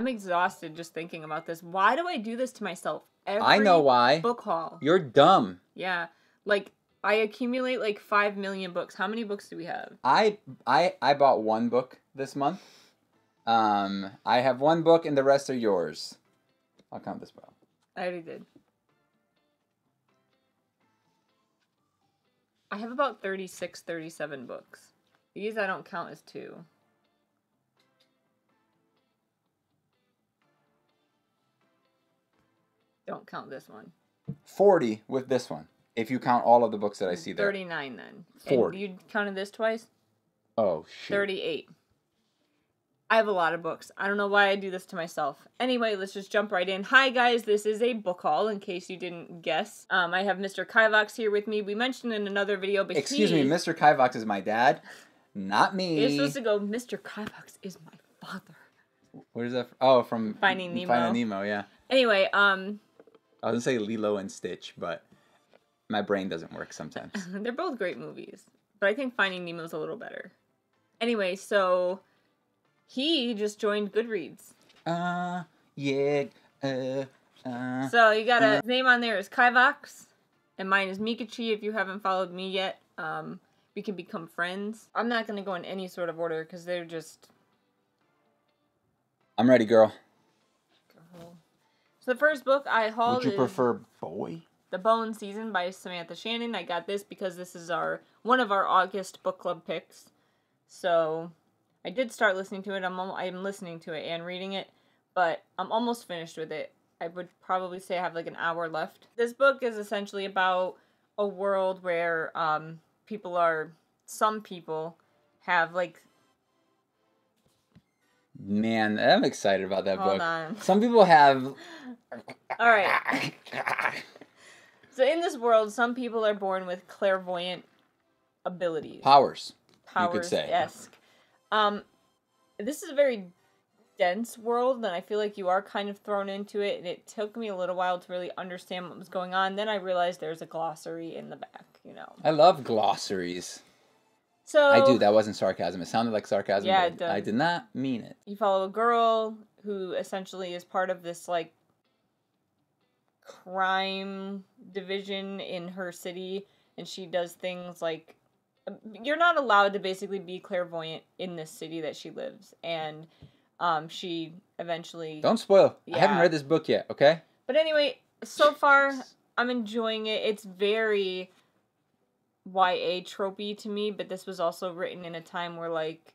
I'm exhausted just thinking about this. Why do I do this to myself? I know why. Book haul. You're dumb. Yeah. Like, I accumulate like 5 million books. How many books do we have? I bought one book this month. I have one book and the rest are yours. I'll count this book. I already did. I have about 36, 37 books. These I don't count as 2. Don't count this one. 40 with this one. If you count all of the books that I see there. 39 then. 40. And you counted this twice? Oh, shit. 38. I have a lot of books. I don't know why I do this to myself. Anyway, let's just jump right in. Hi guys, this is a book haul, in case you didn't guess. I have Mr. Kivox here with me. We mentioned in another video, but Excuse me, Mr. Kivox is my dad, not me. You're supposed to go, Mr. Kivox is my father. Where is that from? Oh, from Finding Nemo. Finding Nemo, yeah. Anyway, I was gonna say Lilo and Stitch, but my brain doesn't work sometimes. They're both great movies, but I think Finding Nemo's a little better. Anyway, so he just joined Goodreads. Yeah. So you got his name on there is Kivox, and mine is Meekachii. If you haven't followed me yet, we can become friends. I'm not gonna go in any sort of order because they're just. I'm ready, girl. So the first book I hauled Would you prefer boy? The Bone Season by Samantha Shannon. I got this because this is one of our August book club picks. So I did start listening to it. I'm listening to it and reading it, but I'm almost finished with it. I would probably say I have like an hour left. This book is essentially about a world where some people have like. Man, I'm excited about that book. Hold on. Some people have. All right. So in this world, some people are born with clairvoyant abilities. Powers. You could say. Powers-esque. This is a very dense world, and I feel like you are kind of thrown into it, and it took me a little while to really understand what was going on. Then I realized there's a glossary in the back, I love glossaries. So I do. That wasn't sarcasm. It sounded like sarcasm, yeah, but I did not mean it. You follow a girl who essentially is part of this, like, crime division in her city, and she does things like you're not allowed to basically be clairvoyant in this city that she lives, and she eventually don't spoil. Yeah. I haven't read this book yet. Okay. But anyway, so far I'm enjoying it. It's very YA tropey to me, but this was also written in a time where like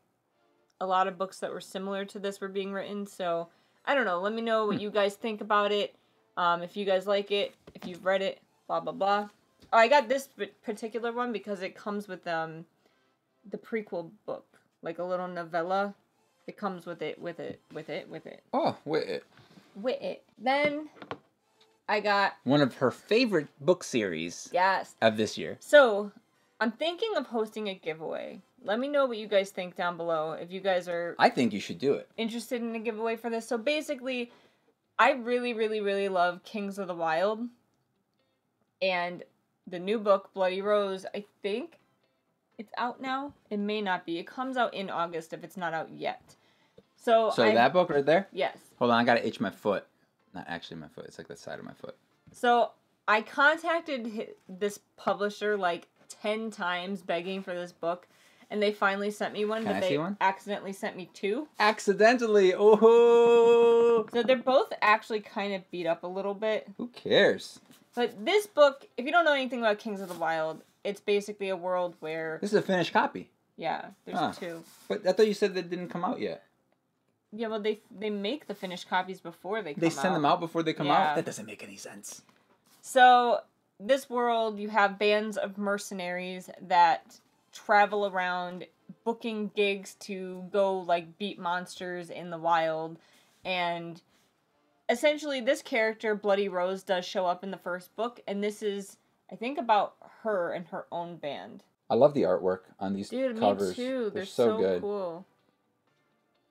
a lot of books that were similar to this were being written. So I don't know. Let me know what you guys think about it. If you guys like it, if you've read it, blah, blah, blah. Oh, I got this particular one because it comes with the prequel book. Like a little novella. It comes with it. Oh, with it. Then I got one of her favorite book series of this year. So I'm thinking of hosting a giveaway. Let me know what you guys think down below. If you guys are... I think you should do it. Interested in a giveaway for this. So basically, I really, really, really love Kings of the Wild. And the new book, Bloody Rose, I think it's out now. It may not be. It comes out in August if it's not out yet. So that book right there? Yes. Hold on, I gotta itch my foot. Not actually my foot. It's like the side of my foot. So I contacted this publisher like 10 times begging for this book. And they finally sent me one, but they accidentally sent me 2. Accidentally? Oh! So they're both actually kind of beat up a little bit. Who cares? But this book, if you don't know anything about Kings of the Wild, it's basically a world where... This is a finished copy. Yeah, there's 2. But I thought you said that didn't come out yet. Yeah, well, they make the finished copies before they come out. They send them out before they come out? That doesn't make any sense. So, this world, you have bands of mercenaries that travel around booking gigs to go like beat monsters in the wild, and essentially this character Bloody Rose does show up in the first book, and this is I think about her and her own band. I love the artwork on these covers. Me too. They're so good. Cool.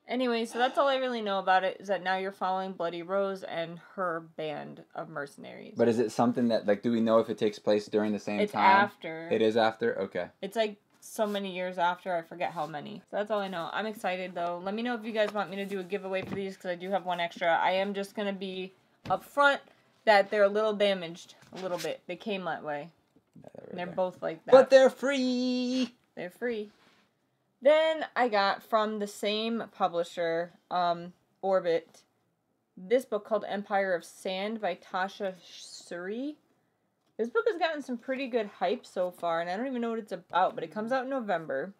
Anyway, so that's all I really know about it, is that now you're following Bloody Rose and her band of mercenaries. But is it something that, like, do we know if it takes place during the same time? It's after. It is after? Okay. It's like so many years after. I forget how many. So that's all I know. I'm excited, though. Let me know if you guys want me to do a giveaway for these, because I do have one extra. I am just going to be upfront that they're a little damaged. A little bit. They came that way. And they're both like that. But they're free! They're free. Then I got from the same publisher, Orbit, this book called Empire of Sand by Tasha Suri. This book has gotten some pretty good hype so far, and I don't even know what it's about, but it comes out in November.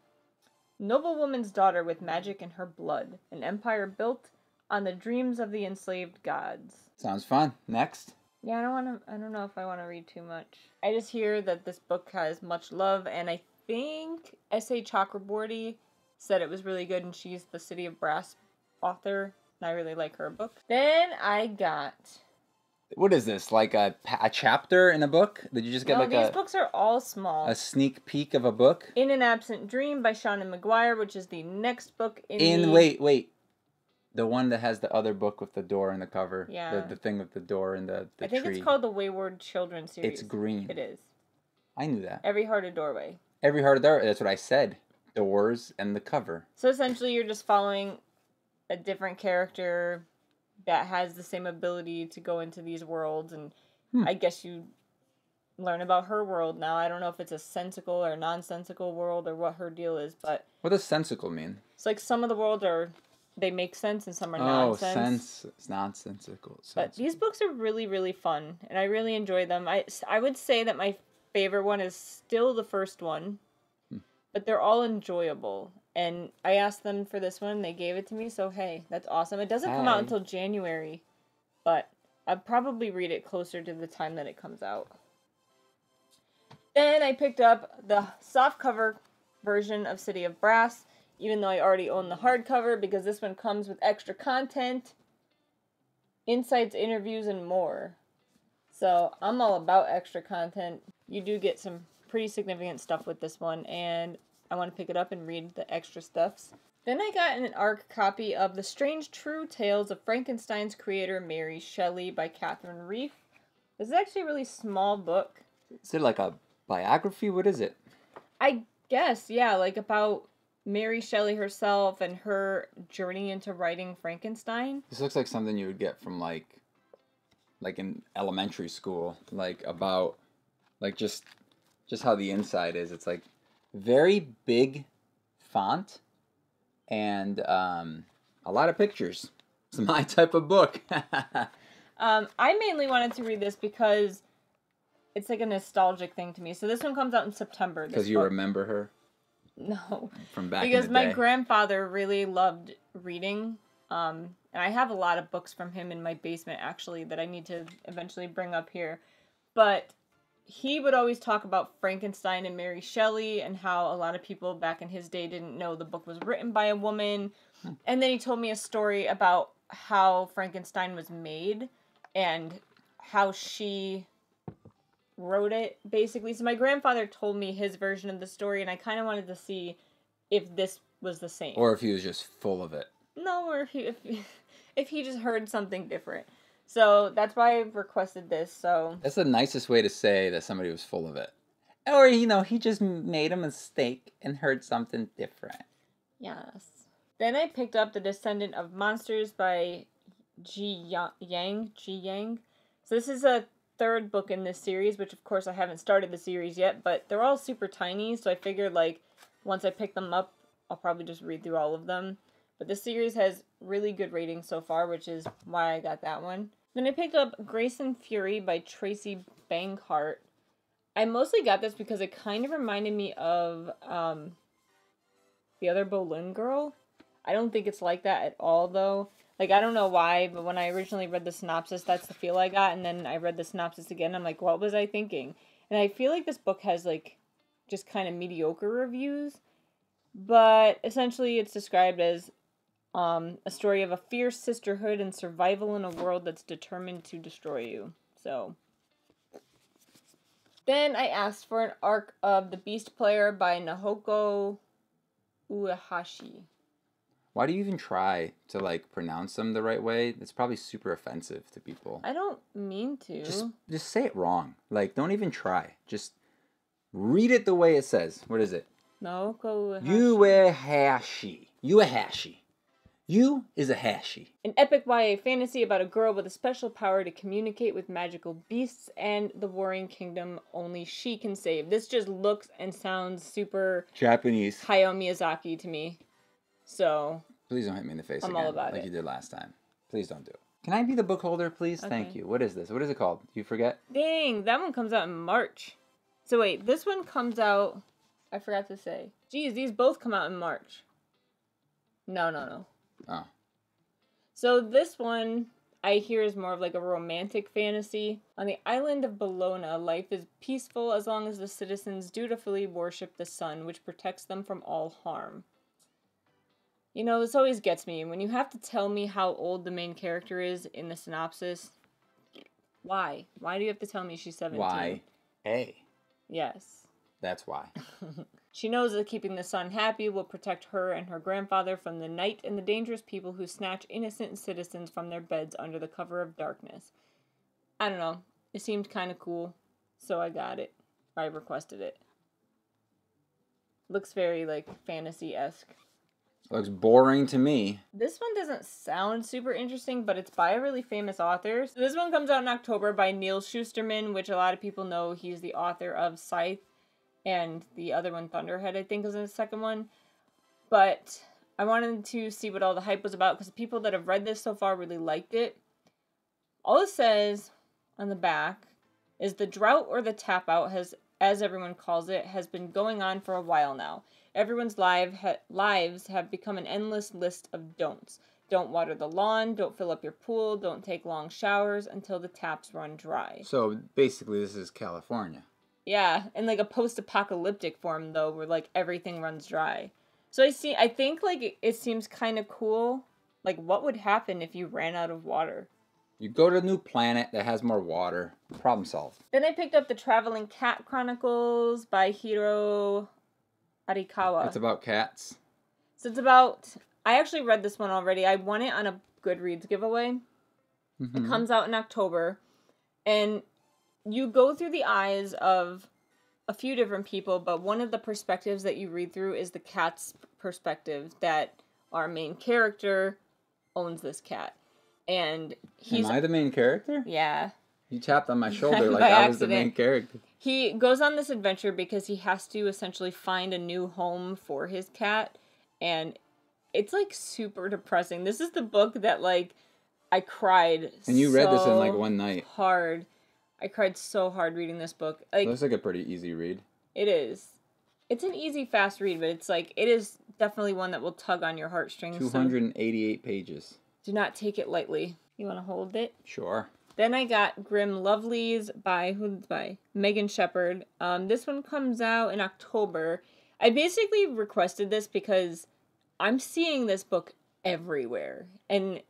Noblewoman's daughter with magic in her blood. An empire built on the dreams of the enslaved gods. Sounds fun. Next. Yeah, I don't know if I want to read too much. I just hear that this book has much love, and I think S.A. Chakraborty said it was really good, and she's the City of Brass author, and I really like her book. Then I got... What is this? Like a chapter in a book? Did you just get these books are all small. A sneak peek of a book? In an Absent Dream by Shauna McGuire, which is the next book Wait. The one that has the other book with the door and the cover. Yeah. The thing with the door and the tree. I think it's called the Wayward Children series. It's green. It is. I knew that. Every Heart a Doorway. Every Heart a Doorway. That's what I said. Doors and the cover. So essentially you're just following a different character that has the same ability to go into these worlds, and I guess you learn about her world now. I don't know if it's a sensical or nonsensical world or what her deal is, but... What does sensical mean? It's like some of the worlds they make sense and some are nonsense. It's nonsensical. But these books are really, really fun, and I really enjoy them. I would say that my favorite one is still the first one, but they're all enjoyable. And I asked them for this one, and they gave it to me, so hey, that's awesome. It doesn't come out until January, but I'll probably read it closer to the time that it comes out. Then I picked up the softcover version of City of Brass, even though I already own the hardcover, because this one comes with extra content, insights, interviews, and more. So I'm all about extra content. You do get some pretty significant stuff with this one, and I want to pick it up and read the extra stuffs. Then I got an ARC copy of The Strange True Tales of Frankenstein's Creator Mary Shelley by Catherine Reef. This is actually a really small book. Is it like a biography? What is it? I guess, yeah, like about Mary Shelley herself and her journey into writing Frankenstein. This looks like something you would get from like in elementary school, like about like just how the inside is. It's like very big font and a lot of pictures. It's my type of book. I mainly wanted to read this because it's like a nostalgic thing to me. So this one comes out in September. Because you remember her? No. From back in because the day. my grandfather really loved reading. And I have a lot of books from him in my basement, actually, that I need to eventually bring up here. But he would always talk about Frankenstein and Mary Shelley and how a lot of people back in his day didn't know the book was written by a woman. And then he told me a story about how Frankenstein was made and how she wrote it, basically. So my grandfather told me his version of the story, and I kind of wanted to see if this was the same. Or if he was just full of it. No, or if he just heard something different. So that's why I requested this. So that's the nicest way to say that somebody was full of it. Or, he just made a mistake and heard something different. Yes. Then I picked up The Descendant of Monsters by Ji Yang. So this is a third book in this series, which of course I haven't started the series yet, but they're all super tiny, so I figured like once I pick them up, I'll probably just read through all of them. But this series has really good ratings so far, which is why I got that one. Then I picked up Grace and Fury by Tracy Bankhart. I mostly got this because it kind of reminded me of the other Boleyn girl. I don't think it's like that at all, though. Like, I don't know why, but when I originally read the synopsis, that's the feel I got. And then I read the synopsis again, I'm like, what was I thinking? And I feel like this book has, like, just kind of mediocre reviews. But essentially it's described as a story of a fierce sisterhood and survival in a world that's determined to destroy you. So then I asked for an arc of The Beast Player by Nahoko Uehashi. Why do you even try to, like, pronounce them the right way? It's probably super offensive to people. I don't mean to. Just say it wrong. Like, don't even try. Just read it the way it says. What is it? Naoko Uehashi. Uehashi. You is a hashi. An epic YA fantasy about a girl with a special power to communicate with magical beasts and the warring kingdom only she can save. This just looks and sounds super Japanese. Hayao Miyazaki to me. So Please don't hit me in the face I'm again, all about like it. you did last time. Please don't do it. Can I be the book holder, please? Okay. Thank you. What is this? What is it called? You forget? Dang, that one comes out in March. So wait, this one comes out... I forgot to say. Geez, these both come out in March. No. Oh. So this one, I hear, is more of like a romantic fantasy. On the island of Bologna, life is peaceful as long as the citizens dutifully worship the sun, which protects them from all harm. You know, this always gets me. When you have to tell me how old the main character is in the synopsis, why? Why do you have to tell me she's 17? Why? A. Yes. That's why. She knows that keeping the sun happy will protect her and her grandfather from the night and the dangerous people who snatch innocent citizens from their beds under the cover of darkness. I don't know. It seemed kind of cool, so I got it. I requested it. Looks very, like, fantasy-esque. Looks boring to me. This one doesn't sound super interesting, but it's by a really famous author. So this one comes out in October by Neil Shusterman, which a lot of people know he's the author of Scythe. And the other one, Thunderhead, I think is the second one. But I wanted to see what all the hype was about, because the people that have read this so far really liked it. All it says on the back is the drought or the tap out, has, as everyone calls it, has been going on for a while now. Everyone's lives have become an endless list of don'ts. Don't water the lawn, don't fill up your pool, don't take long showers until the taps run dry. So basically this is California. Yeah, in like a post-apocalyptic form though, where like everything runs dry. So I think like it seems kind of cool. Like what would happen if you ran out of water? You go to a new planet that has more water. Problem solved. Then I picked up the Traveling Cat Chronicles by Hiro Arikawa. It's about cats. So it's about... I actually read this one already. I won it on a Goodreads giveaway. Mm-hmm. It comes out in October. And you go through the eyes of a few different people, but one of the perspectives that you read through is the cat's perspective, that our main character owns this cat. And he's... Am I the main character? Yeah. You tapped on my shoulder like By I was the accident. main character. He goes on this adventure because he has to essentially find a new home for his cat. And it's, like, super depressing. This is the book that, like, I cried And you read this in, like, one night. Hard. I cried so hard reading this book. Like, It looks like a pretty easy read. It is. It's an easy, fast read, but it's, like, it is definitely one that will tug on your heartstrings. 288 pages. Do not take it lightly. You want to hold it? Sure. Then I got Grim Lovelies by Megan Shepherd. This one comes out in October. I basically requested this because I'm seeing this book everywhere. And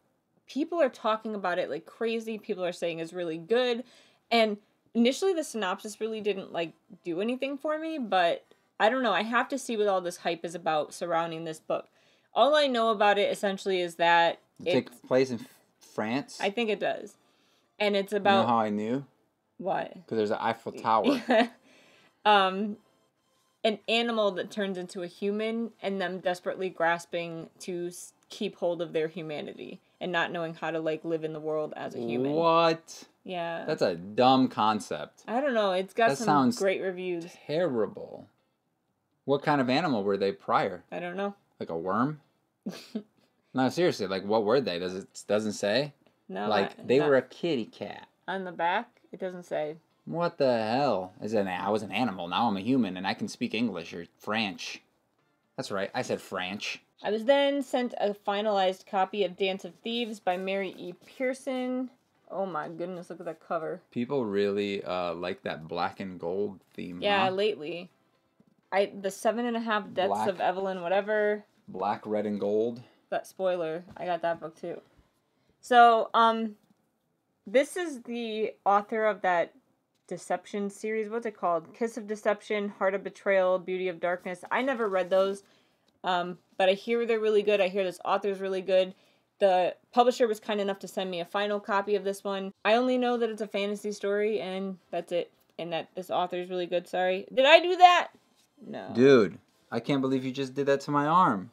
people are talking about it like crazy. People are saying it's really good. And initially the synopsis really didn't like do anything for me. But I don't know. I have to see what all this hype is about surrounding this book. All I know about it essentially is that It takes place in France? I think it does. And it's about... You know how I knew? What? Because there's an Eiffel Tower. An animal that turns into a human and them desperately grasping to keep hold of their humanity and not knowing how to, like, live in the world as a human. What? Yeah. That's a dumb concept. I don't know. It's got some great reviews. Terrible. What kind of animal were they prior? I don't know. Like a worm? No, seriously. Like, what were they? Doesn't say? No. Like, they were a kitty cat. On the back, it doesn't say. What the hell? I was an animal. Now I'm a human, and I can speak English or French. That's right. I said French. I was then sent a finalized copy of Dance of Thieves by Mary E. Pearson. Oh my goodness, look at that cover. People really like that black and gold theme, Yeah, huh? lately. The 7.5 Deaths of Evelyn whatever. Black, red, and gold. That spoiler. I got that book too. So, this is the author of that Deception series. What's it called? Kiss of Deception, Heart of Betrayal, Beauty of Darkness. I never read those, but I hear they're really good. I hear this author's really good. The publisher was kind enough to send me a final copy of this one. I only know that it's a fantasy story, and that's it. And that this author is really good. Sorry. Did I do that? No. Dude, I can't believe you just did that to my arm.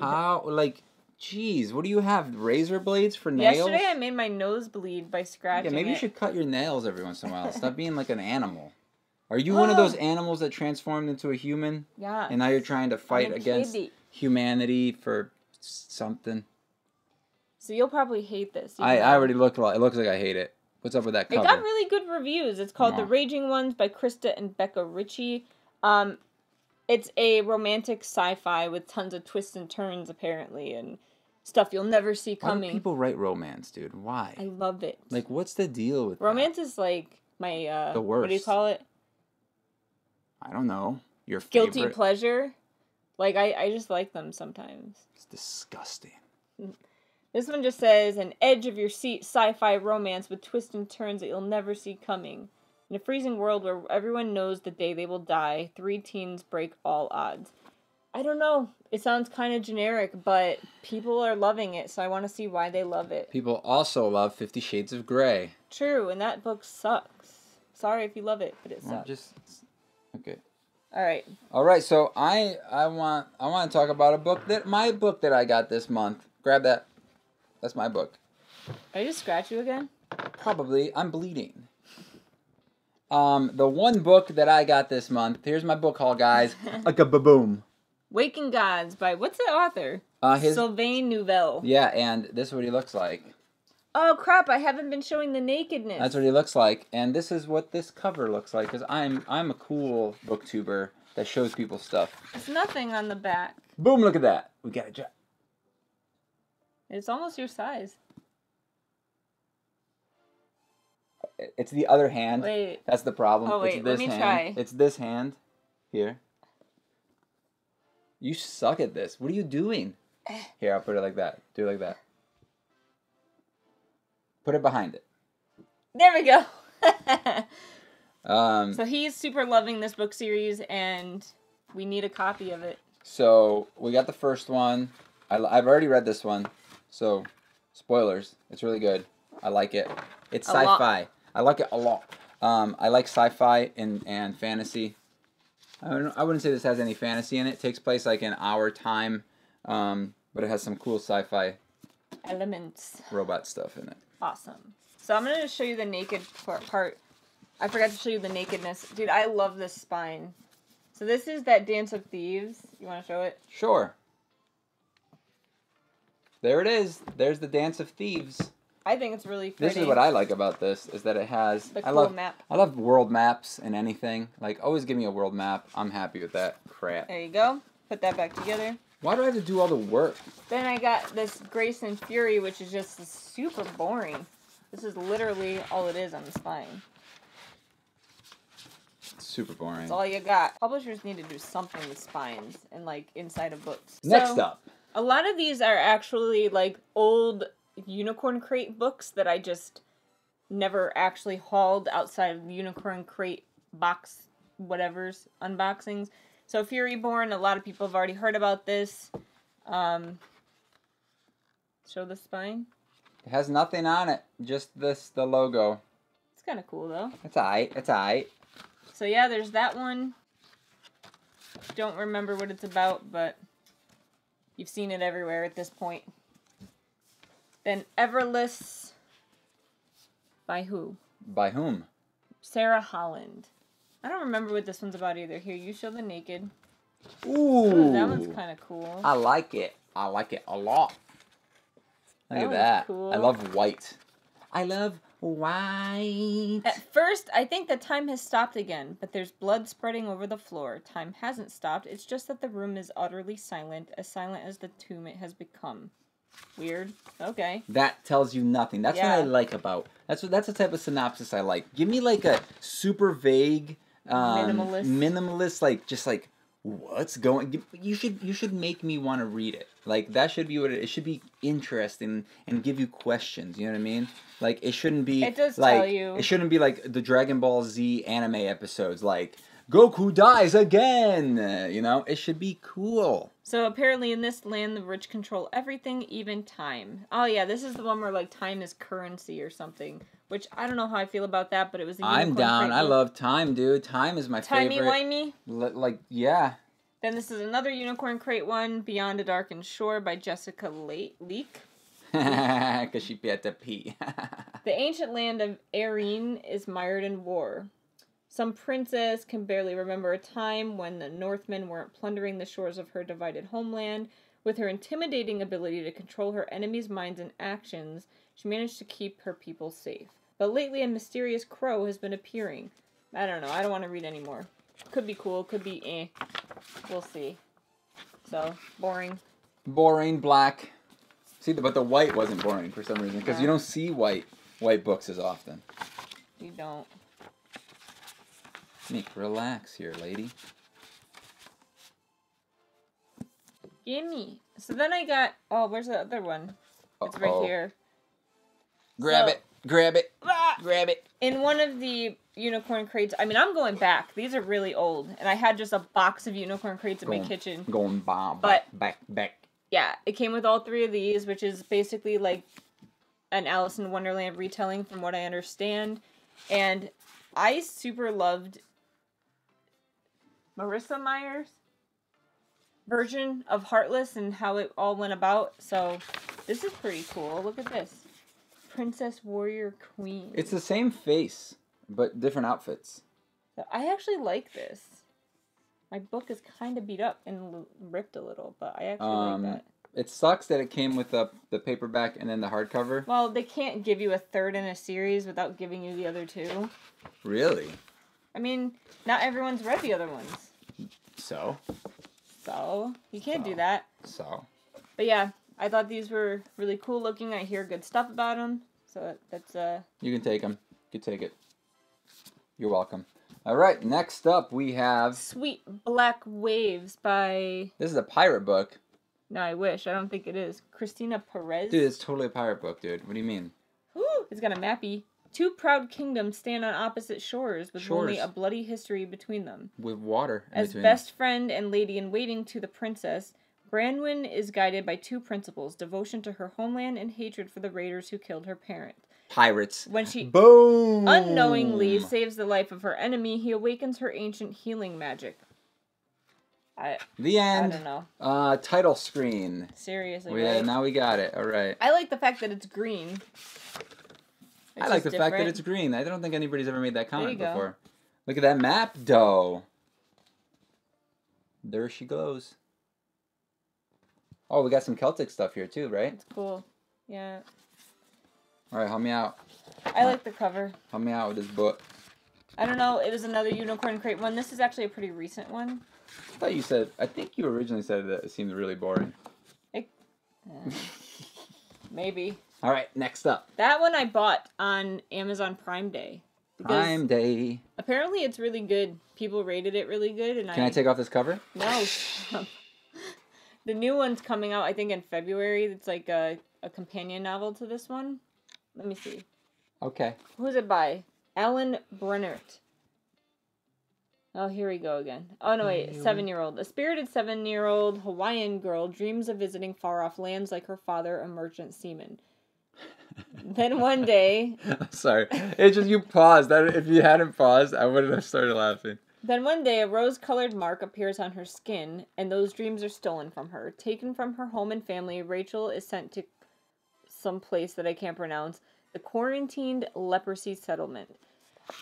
How? Like, jeez, what do you have? Razor blades for nails? Yesterday I made my nose bleed by scratching maybe it. you should cut your nails every once in a while. Stop being like an animal. Are you one of those animals that transformed into a human? Yeah. And now you're trying to fight against humanity for something? So you'll probably hate this. I already looked. It looks like I hate it. What's up with that cover? It got really good reviews. It's called The Raging Ones by Krista and Becca Ritchie. It's a romantic sci-fi with tons of twists and turns, apparently, and stuff you'll never see coming. Why do people write romance, dude? Why? I love it. Like, what's the deal with romance is like my, the worst. What do you call it? I don't know. Your favorite? Guilty pleasure. Like, I just like them sometimes. It's disgusting. This one just says, an edge-of-your-seat sci-fi romance with twists and turns that you'll never see coming. In a freezing world where everyone knows the day they will die, 3 teens break all odds. I don't know. It sounds kind of generic, but people are loving it, so I want to see why they love it. People also love 50 Shades of Grey. True, and that book sucks. Sorry if you love it, but it sucks. Okay. All right. So I want to talk about my book that I got this month. Grab that. That's my book. Are you just scratch you again? Probably. I'm bleeding. The one book that I got this month. Here's my book haul, guys. Boom. Waking Gods by what's the author? Sylvain Nouvelle. Yeah, and this is what he looks like. Oh crap! I haven't been showing the nakedness. That's what he looks like, and this is what this cover looks like. Cause I'm a cool booktuber that shows people stuff. There's nothing on the back. Boom! Look at that. We got a job. It's almost your size. It's the other hand. Wait. That's the problem. Oh wait, it's this let me hand. try. It's this hand. Here. You suck at this. What are you doing? Here, I'll put it like that. Do it like that. Put it behind it. There we go. So he's super loving this book series, and we need a copy of it. So we got the first one. I've already read this one, so spoilers. It's really good. I like it. It's sci-fi. I like it a lot. I like sci-fi and fantasy. I wouldn't say this has any fantasy in it. It takes place like in our time, but it has some cool sci-fi elements, robot stuff in it. Awesome. So I'm going to show you the naked part. I forgot to show you the nakedness. Dude, I love this spine. So this is that Dance of Thieves. You want to show it? Sure. There it is. There's the Dance of Thieves. I think it's really pretty. This is what I like about this, is that it has... The cool map. I love world maps and anything. Like, always give me a world map. I'm happy with that crap. There you go. Put that back together. Why do I have to do all the work? Then I got this Grace and Fury, which is just super boring. This is literally all it is on the spine. Super boring. That's all you got. Publishers need to do something with spines and, like, inside of books. Next up. A lot of these are actually, like, old Unicorn Crate books that I just never actually hauled outside of the Unicorn Crate box whatever's unboxings. So Fury Born, a lot of people have already heard about this. Show the spine. It has nothing on it. Just the logo. It's kind of cool, though. It's alright. It's alright. So yeah, there's that one. Don't remember what it's about, but you've seen it everywhere at this point. Then Everless. By who? By whom? Sarah Holland. I don't remember what this one's about either. Here, you show the naked. Ooh. That one's kind of cool. I like it. I like it a lot. Look at that. Cool. I love white. I love white. At first, I think that time has stopped again, but there's blood spreading over the floor. Time hasn't stopped. It's just that the room is utterly silent as the tomb it has become. Weird. Okay. That tells you nothing. That's what I like about. That's the type of synopsis I like. Give me like a super vague, minimalist, like just like what's going. You should make me want to read it. Like that should be what it should be, interesting and give you questions. You know what I mean? Like it shouldn't be. It does like, tell you. It shouldn't be like the Dragon Ball Z anime episodes. Like Goku dies again. You know, it should be cool. So apparently in this land, the rich control everything, even time. Oh yeah, this is the one where like time is currency or something. Which I don't know how I feel about that, but it was a Unicorn I'm down. Crate I book. love time, dude. Time is my favorite. Timey-wimey? Like, yeah. Then this is another Unicorn Crate one, Beyond a Darkened Shore by Jessica Leek. Because she had to pee. The ancient land of Erin is mired in war. Some princess can barely remember a time when the Northmen weren't plundering the shores of her divided homeland. With her intimidating ability to control her enemies' minds and actions, she managed to keep her people safe. But lately a mysterious crow has been appearing. I don't know, I don't want to read anymore. Could be cool, could be eh. We'll see. So, boring. Boring, black. See, but the white wasn't boring for some reason, because you don't see white books as often. You don't. Meek, relax here, lady. Gimme. So then I got... Oh, where's the other one? It's right here. Grab it. Grab it. Grab it. In one of the Unicorn Crates... I mean, I'm going back. These are really old. And I had just a box of Unicorn Crates in my kitchen. Going back. Yeah, it came with all 3 of these, which is basically like an Alice in Wonderland retelling from what I understand. And I super loved Marissa Meyer's version of Heartless and how it all went about. So this is pretty cool. Look at this. Princess Warrior Queen. It's the same face, but different outfits. So I actually like this. My book is kind of beat up and ripped a little, but I actually like that. It sucks that it came with the paperback and then the hardcover. Well, they can't give you a third in a series without giving you the other 2. Really? I mean, not everyone's read the other ones. So, you can't do that. But yeah, I thought these were really cool looking. I hear good stuff about them. So that's You can take them. You can take it. You're welcome. All right, next up we have... Sweet Black Waves by... This is a pirate book. No, I wish. I don't think it is. Christina Perez. Dude, it's totally a pirate book, dude. What do you mean? Ooh, it's got a mappy. 2 proud kingdoms stand on opposite shores with only a bloody history between them. With water in As between. best friend and lady-in-waiting to the princess, Branwen is guided by 2 principles, devotion to her homeland and hatred for the raiders who killed her parent. Pirates. When she Boom! unknowingly saves the life of her enemy, he awakens her ancient healing magic. The end. I don't know. Title screen. Seriously, Yeah, right? now we got it. All right. I like the fact that it's green. I like the fact that it's green. I don't think anybody's ever made that comment before. Look at that map, though. There she goes. Oh, we got some Celtic stuff here, too, right? It's cool. Yeah. All right, help me out. I like the cover. Help me out with this book. I don't know. It was another Unicorn Crate one. This is actually a pretty recent one. I think you originally said that it seemed really boring. Maybe. All right, next up. That one I bought on Amazon Prime Day. Prime Day. Apparently it's really good. People rated it really good. And Can I take off this cover? No. The new one's coming out, I think, in February. It's like a companion novel to this one. Let me see. Okay. Who's it by? Alan Brennert. Oh, here we go again. Oh, no, wait. 7-year-old. A spirited 7-year-old Hawaiian girl dreams of visiting far-off lands like her father, a merchant seaman. Then one day... Sorry. It's just you paused. If you hadn't paused, I wouldn't have started laughing. Then one day, a rose-colored mark appears on her skin, and those dreams are stolen from her. Taken from her home and family, Rachel is sent to some place that I can't pronounce. The Quarantined Leprosy Settlement.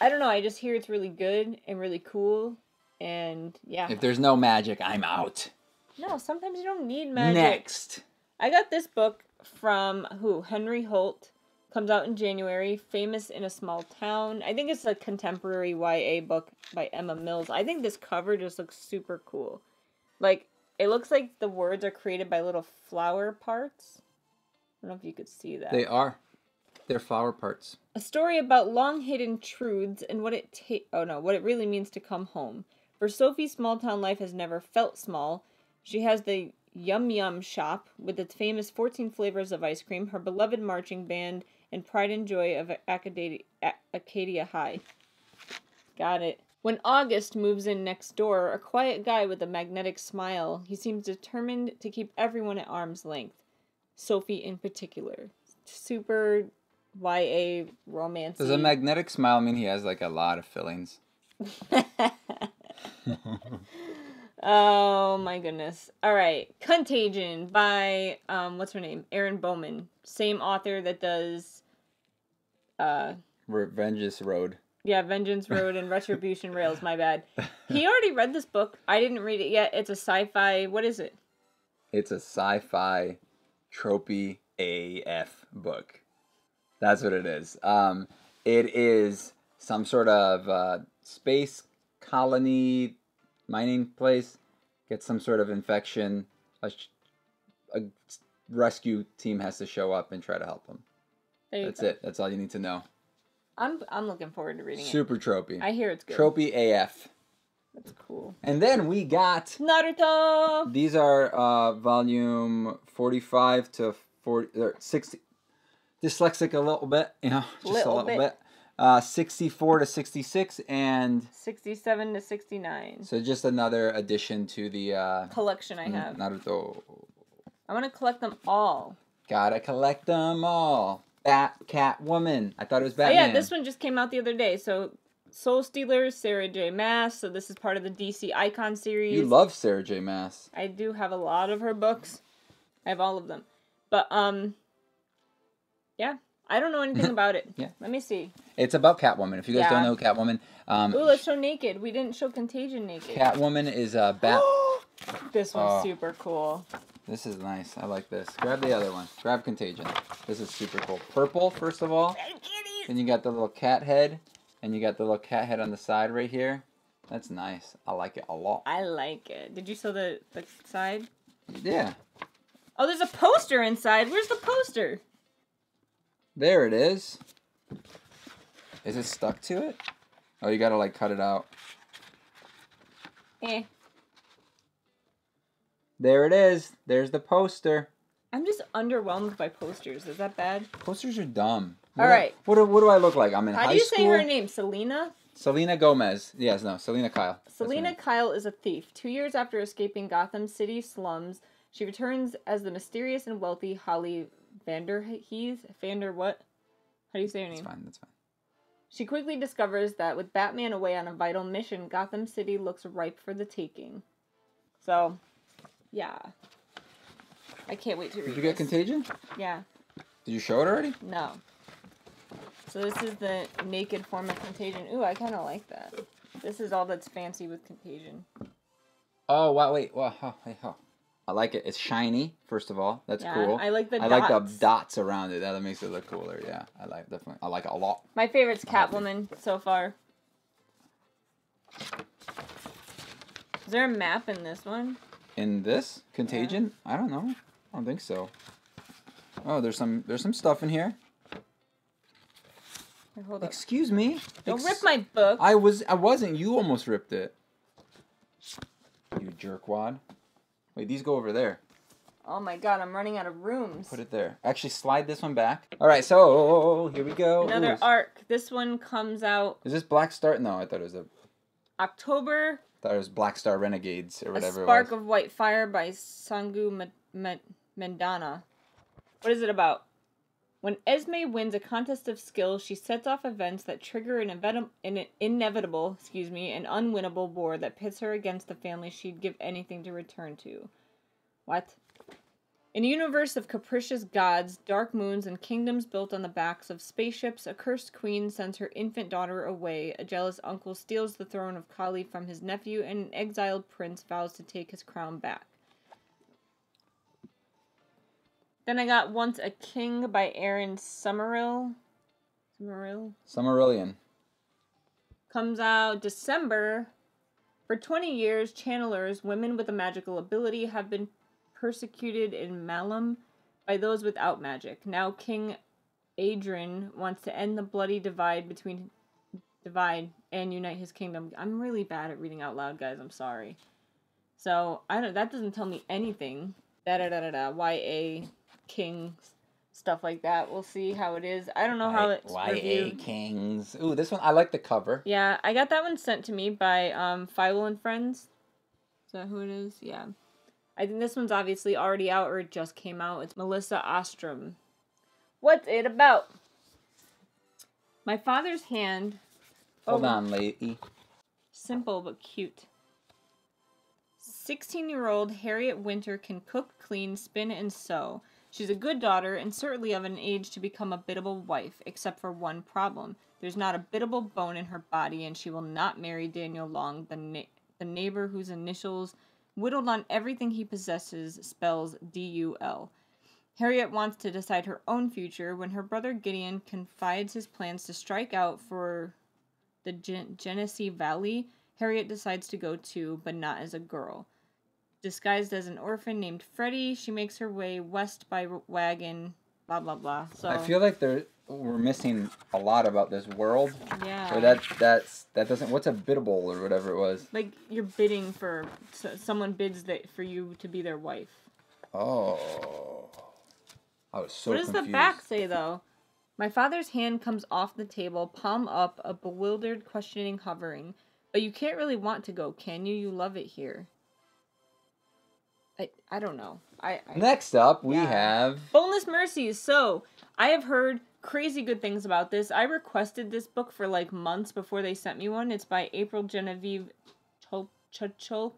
I don't know, I just hear it's really good and really cool, and yeah. If there's no magic, I'm out. No, sometimes you don't need magic. Next. I got this book from, Henry Holt. Comes out in January. Famous in a Small Town. I think it's a contemporary YA book by Emma Mills. I think this cover just looks super cool. Like, it looks like the words are created by little flower parts. I don't know if you could see that. They are. They're flower parts. A story about long-hidden truths and what it really means to come home. For Sophie, small-town life has never felt small. She has the Yum Yum shop with its famous 14 flavors of ice cream, her beloved marching band, and pride and joy of Acadia High. Got it. When August moves in next door, a quiet guy with a magnetic smile, he seems determined to keep everyone at arm's length. Sophie in particular. Super YA romance. Does a magnetic smile mean he has like a lot of fillings? Oh my goodness. All right. Contagion by what's her name? Erin Bowman. Same author that does Revengeance Road. yeah, Vengeance Road and Retribution Rails, my bad. He already read this book. I didn't read it yet. It's a sci-fi. What is it? It's a sci-fi tropey AF book. That's what it is. It is some sort of space colony mining place. Gets some sort of infection. A rescue team has to show up and try to help them. That's it. That's all you need to know. I'm looking forward to reading Super tropey. I hear it's good. Tropey AF. That's cool. And then we got Naruto. These are volume 45 to 40 or 60. Dyslexic a little bit, you know, just a little bit. 64 to 66 and 67 to 69. So just another addition to the collection I have. Naruto. I want to collect them all. Gotta collect them all. Catwoman. I thought it was Batman. Oh yeah, this one just came out the other day. So Soul Stealers, Sarah J. Maas. So this is part of the DC Icon series. You love Sarah J. Maas. I do have a lot of her books. I have all of them. But yeah, I don't know anything about it. Yeah. Let me see. It's about Catwoman. If you guys don't know Catwoman, ooh, let's show naked. We didn't show Contagion naked. Catwoman is a This one's super cool. This is nice. I like this. Grab the other one. Grab Contagion. This is super cool. Purple, first of all. Then you got the little cat head. And you got the little cat head on the side right here. That's nice. I like it a lot. I like it. Did you sew the side? Yeah. Oh, there's a poster inside. Where's the poster? There it is. Is it stuck to it? Oh, you gotta like cut it out. There it is. There's the poster. I'm just underwhelmed by posters. Is that bad? Posters are dumb. All right. What do I look like? I'm in high school. How do you say her name? Selena? Selena Gomez. Yes, no. Selena Kyle. Selena Kyle is a thief. 2 years after escaping Gotham City slums, she returns as the mysterious and wealthy Holly Vander what? How do you say her name? That's fine. She quickly discovers that with Batman away on a vital mission, Gotham City looks ripe for the taking. So, yeah. I can't wait to read Did you get Contagion? Yeah. Did you show it already? No. So this is the naked form of Contagion. Ooh, I kind of like that. This is all that's fancy with Contagion. Oh, wow, wait. Wow, oh. I like it. It's shiny, first of all. That's cool. I like the dots. I like the dots around it. That makes it look cooler. Yeah, I like it a lot. My favorite's Catwoman so far. Is there a map in this one? In this Contagion? Yeah. I don't know. I don't think so. Oh, there's some stuff in here. Here, hold Excuse me. Don't rip my book. I wasn't. You almost ripped it. You jerkwad. Wait, these go over there. Oh my god, I'm running out of rooms. Put it there. Actually, slide this one back. All right, so here we go. Another arc. This one comes out. Is this Black Star? No, I thought it was October. I thought it was Black Star Renegades or whatever. A Spark of White Fire by Sangu Mendana. What is it about? When Esme wins a contest of skill, she sets off events that trigger an inevitable, and unwinnable war that pits her against the family she'd give anything to return to. What? In a universe of capricious gods, dark moons, and kingdoms built on the backs of spaceships, a cursed queen sends her infant daughter away. A jealous uncle steals the throne of Kali from his nephew, and an exiled prince vows to take his crown back. Then I got Once a King by Aaron Summerillian. Comes out December. For 20 years, channelers, women with a magical ability, have been persecuted in Malum by those without magic. Now King Adrian wants to end the bloody divide and unite his kingdom. I'm really bad at reading out loud, guys. I'm sorry. So, that doesn't tell me anything. YA Kings, stuff like that. We'll see how it is. I don't know how it's reviewed. YA Kings. Ooh, this one, I like the cover. Yeah, I got that one sent to me by Fievel and Friends. Is that who it is? Yeah. I think this one's obviously already out or it just came out. It's Melissa Ostrom. What's it about? My Father's Hand. Hold on, lady. Simple but cute. 16-year-old Harriet Winter can cook, clean, spin, and sew. She's a good daughter and certainly of an age to become a biddable wife, except for one problem. There's not a biddable bone in her body, and she will not marry Daniel Long, the neighbor whose initials, whittled on everything he possesses, spells D-U-L. Harriet wants to decide her own future when her brother Gideon confides his plans to strike out for the Genesee Valley. Harriet decides to go too, but not as a girl. Disguised as an orphan named Freddie, she makes her way west by wagon, blah, blah, blah. So I feel like we're missing a lot about this world. yeah. Or that doesn't... What's a biddable or whatever it was? Like, you're bidding for... someone bids for you to be their wife. Oh. I was so confused. What does the back say, though? My father's hand comes off the table, palm up, a bewildered, questioning hovering. But you can't really want to go, can you? You love it here. I don't know. Next up, we have... Boneless Mercies. So, I have heard crazy good things about this. I requested this book for, like, months before they sent me one. It's by April Genevieve Tuchok.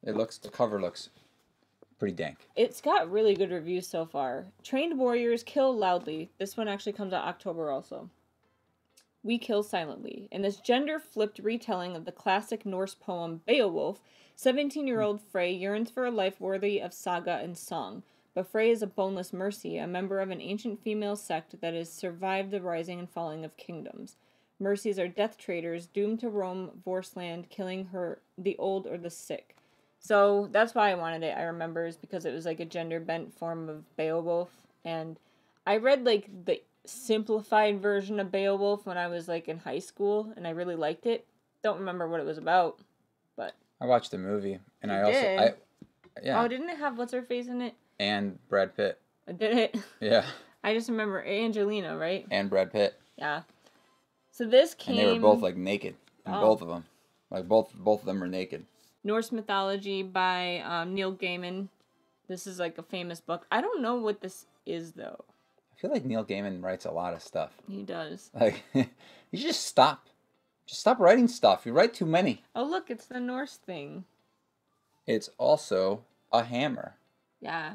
The cover looks pretty dank. It's got really good reviews so far. Trained warriors kill loudly. This one actually comes out October also. We kill silently. In this gender-flipped retelling of the classic Norse poem Beowulf, 17-year-old Frey yearns for a life worthy of saga and song. But Frey is a boneless mercy, a member of an ancient female sect that has survived the rising and falling of kingdoms. Mercies are death traders doomed to roam Vorsland, killing the old or the sick. So that's why I wanted it, I remember, is because it was like a gender-bent form of Beowulf. And I read like the simplified version of Beowulf when I was like in high school, and I really liked it. Don't remember what it was about, but I watched the movie, and yeah. Oh, didn't it have what's her face in it? And Brad Pitt. Did it? Yeah. I just remember Angelina, right? And Brad Pitt. Yeah. So this came. And they were both like naked, both of them, like both of them were naked. Norse Mythology by Neil Gaiman. This is like a famous book. I don't know what this is though. I feel like Neil Gaiman writes a lot of stuff. He does. Like, you just stop. Just stop writing stuff. You write too many. Oh, look, it's the Norse thing. It's also a hammer. Yeah.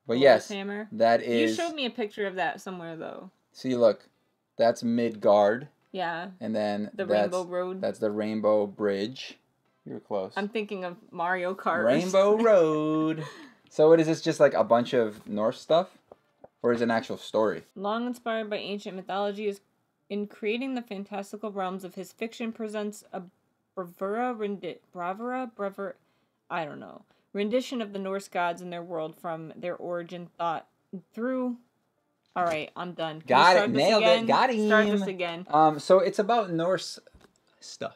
But yes, hammer. That is... You showed me a picture of that somewhere, though. See, look. That's Midgard. Yeah. And then Rainbow Road. That's the Rainbow Bridge. You were close. I'm thinking of Mario Kart. Rainbow Road. So what is this, just like a bunch of Norse stuff? Or is it an actual story? Long inspired by ancient mythology, is in creating the fantastical realms of his fiction presents a rendition of the Norse gods and their world from their origin thought through... Alright, I'm done. Got it. Nailed it. Got him. Start this again. So it's about Norse stuff.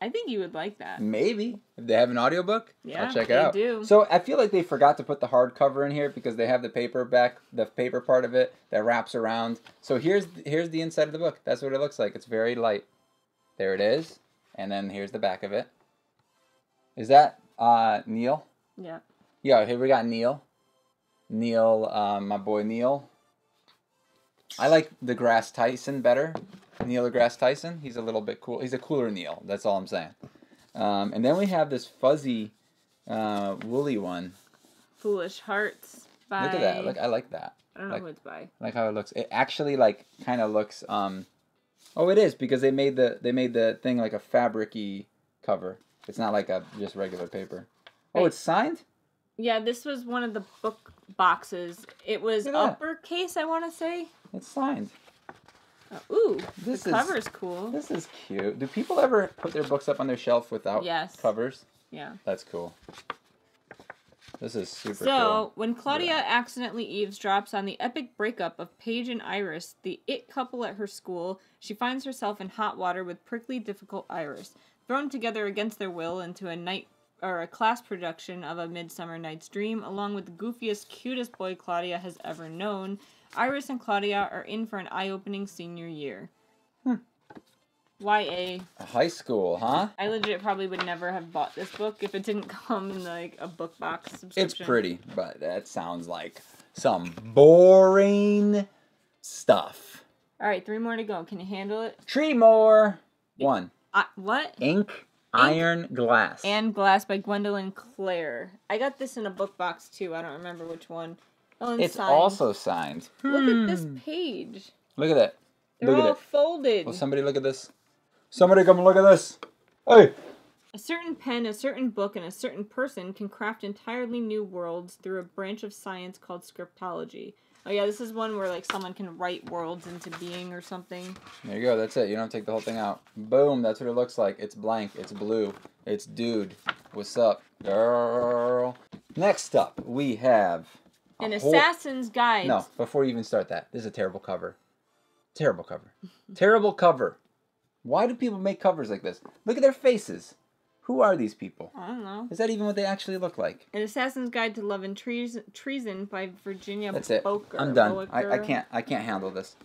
I think you would like that. Maybe. If they have an audiobook, yeah, I'll check it out. They do. So I feel like they forgot to put the hardcover in here because they have the paper part of it that wraps around. So here's the inside of the book. That's what it looks like. It's very light. There it is. And then here's the back of it. Is that Neil? Yeah. Yeah, here we got Neil. Neil, my boy Neil. I like deGrasse Tyson better. Neil deGrasse Tyson. He's a little bit cool. He's a cooler Neil. That's all I'm saying. And then we have this fuzzy, woolly one. Foolish Hearts by... Look at that. Look, I like that. I don't know who it's by. I like how it looks. It actually like kind of looks. Oh, it is because they made the thing like a fabric-y cover. It's not like a just regular paper. Oh, it's signed? Yeah, this was one of the book boxes. It was uppercase, I want to say. It's signed. Ooh, the cover's cool. This is cute. Do people ever put their books up on their shelf without covers? Yeah. That's cool. This is super cool. So, when Claudia accidentally eavesdrops on the epic breakup of Paige and Iris, the it couple at her school, she finds herself in hot water with prickly, difficult Iris. Thrown together against their will into a class production of A Midsummer Night's Dream, along with the goofiest, cutest boy Claudia has ever known, Iris and Claudia are in for an eye-opening senior year. YA. High school, huh? I legit probably would never have bought this book if it didn't come in like a book box subscription. It's pretty, but that sounds like some boring stuff. Alright, 3 more to go. Can you handle it? 3 more. 1. What? Ink, Iron, Glass. And Glass by Gwendolyn Clare. I got this in a book box too. I don't remember which one. Oh, and it's signed. also signed. Look at this page. Look at that. They're look all at it. folded. Well, somebody look at this. Somebody come look at this. Hey! A certain pen, a certain book, and a certain person can craft entirely new worlds through a branch of science called scriptology. Oh yeah, this is one where like someone can write worlds into being or something. There you go. That's it. You don't take the whole thing out. Boom. That's what it looks like. It's blank. It's blue. It's dude. What's up, girl? Next up, we have An Assassin's Guide. No, before you even start that, this is a terrible cover. Terrible cover. Terrible cover. Why do people make covers like this? Look at their faces. Who are these people? I don't know. Is that even what they actually look like? An Assassin's Guide to Love and Treason by Virginia That's it. Boker. I'm done. Boker. I can't handle this.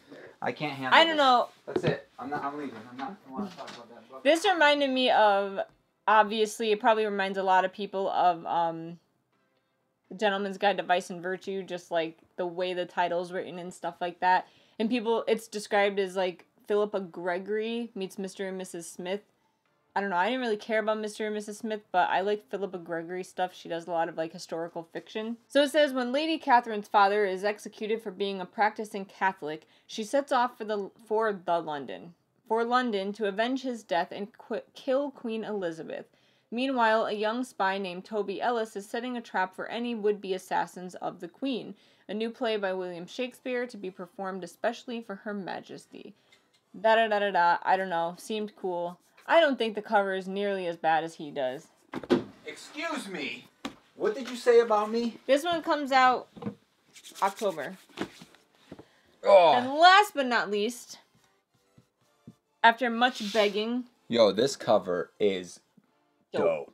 I can't handle I don't know. That's it. I'm leaving. I want to talk about that book. This reminded me of, obviously, it probably reminds a lot of people of The Gentleman's Guide to Vice and Virtue, just like the way the title's written and stuff like that. And people, it's described as like Philippa Gregory meets Mr. and Mrs. Smith. I don't know, I didn't really care about Mr. and Mrs. Smith, but I like Philippa Gregory stuff. She does a lot of, like, historical fiction. So it says, when Lady Catherine's father is executed for being a practicing Catholic, she sets off for London to avenge his death and kill Queen Elizabeth. Meanwhile, a young spy named Toby Ellis is setting a trap for any would-be assassins of the Queen, a new play by William Shakespeare to be performed especially for Her Majesty. Da-da-da-da-da, I don't know, seemed cool. I don't think the cover is nearly as bad as he does. Excuse me. What did you say about me? This one comes out October. Oh. And last but not least, after much begging... Yo, this cover is dope.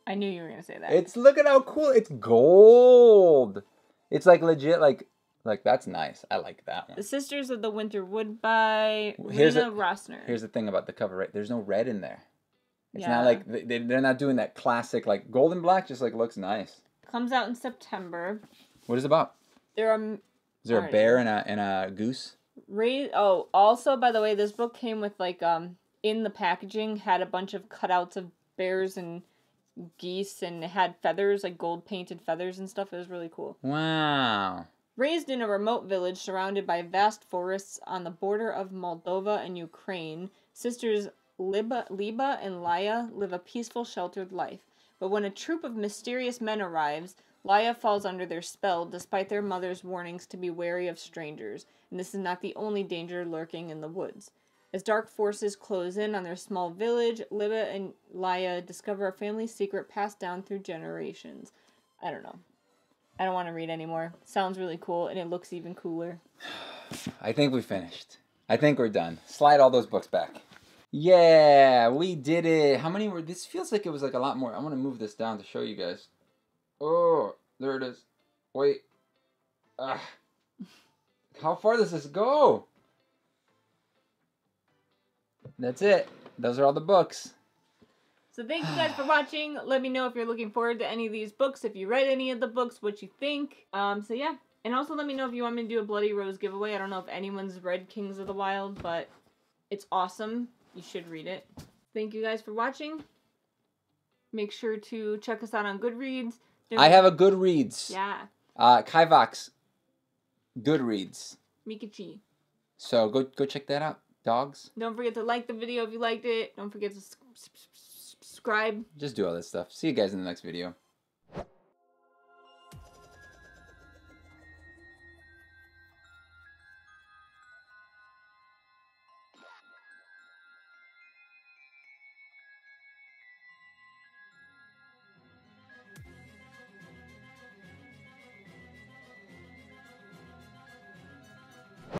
I knew you were going to say that. It's, look at how cool. It's gold. It's like legit, like that's nice. I like that one. The Sisters of the Winter Wood by Here's Rena Rossner. Here's the thing about the cover, right? There's no red in there. It's Yeah. not like they're not doing that classic like gold and black. Just like looks nice. Comes out in September. What is it about? There are. Is there a bear and a goose? Also, by the way, this book came with like in the packaging had a bunch of cutouts of bears and geese, and it had feathers, like gold painted feathers and stuff. It was really cool. Wow. Raised in a remote village surrounded by vast forests on the border of Moldova and Ukraine, sisters Liba and Laya live a peaceful, sheltered life. But when a troop of mysterious men arrives, Laya falls under their spell despite their mother's warnings to be wary of strangers, and this is not the only danger lurking in the woods. As dark forces close in on their small village, Liba and Laya discover a family secret passed down through generations. I don't know. I don't want to read anymore. Sounds really cool, and it looks even cooler. I think we finished. I think we're done. Slide all those books back. Yeah, we did it. How many were... This feels like it was like a lot more. I want to move this down to show you guys. Oh, there it is. Wait. How far does this go? That's it. Those are all the books. So thank you guys for watching. Let me know if you're looking forward to any of these books. If you read any of the books, what you think. So yeah. And also let me know if you want me to do a Bloody Rose giveaway. I don't know if anyone's read Kings of the Wild, but it's awesome. You should read it. Thank you guys for watching. Make sure to check us out on Goodreads. I have a Goodreads. Yeah. Kivox. Goodreads. Meekachii. So go check that out. Dogs. Don't forget to like the video if you liked it. Don't forget to subscribe. Just do all this stuff. See you guys in the next video.